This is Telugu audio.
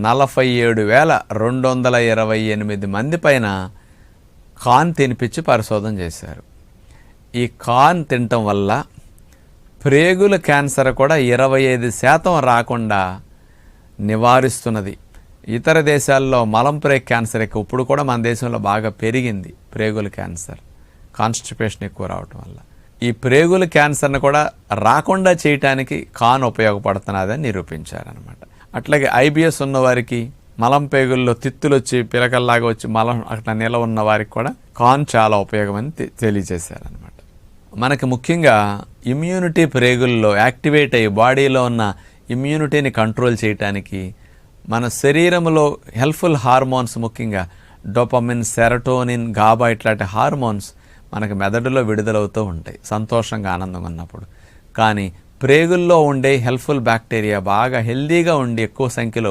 47,228 మంది పైన కార్న్ తినిపించి పరిశోధన చేశారు. ఈ కార్న్ తినటం వల్ల ప్రేగుల క్యాన్సర్ కూడా 25% రాకుండా నివారిస్తున్నది. ఇతర దేశాల్లో మలంప్రేగ్ క్యాన్సర్ ఎక్కువ, ఇప్పుడు కూడా మన దేశంలో బాగా పెరిగింది ప్రేగుల క్యాన్సర్, కాన్స్టిపేషన్ ఎక్కువ రావటం వల్ల. ఈ ప్రేగుల క్యాన్సర్ని కూడా రాకుండా చేయటానికి కార్న్ ఉపయోగపడుతున్నదని నిరూపించారనమాట. అట్లాగే ఐబిఎస్ ఉన్నవారికి, మలం పేగుల్లో తిత్తులు వచ్చి పిలకల్లాగా వచ్చి మలం అట్లా నిల ఉన్న వారికి కూడా కార్న్ చాలా ఉపయోగమని తెలియజేశారనమాట. మనకి ముఖ్యంగా ఇమ్యూనిటీ ప్రేగుల్లో యాక్టివేట్ అయ్యి బాడీలో ఉన్న ఇమ్యూనిటీని కంట్రోల్ చేయటానికి మన శరీరంలో హెల్ప్ఫుల్ హార్మోన్స్, ముఖ్యంగా డోపమిన్, సెరటోనిన్, గాబా ఇట్లాంటి హార్మోన్స్ మనకు మెదడులో విడుదలవుతూ ఉంటాయి సంతోషంగా, ఆనందంగా ఉన్నప్పుడు. కానీ ప్రేగుల్లో ఉండే హెల్ప్ఫుల్ బ్యాక్టీరియా బాగా హెల్దీగా ఉండి ఎక్కువ సంఖ్యలో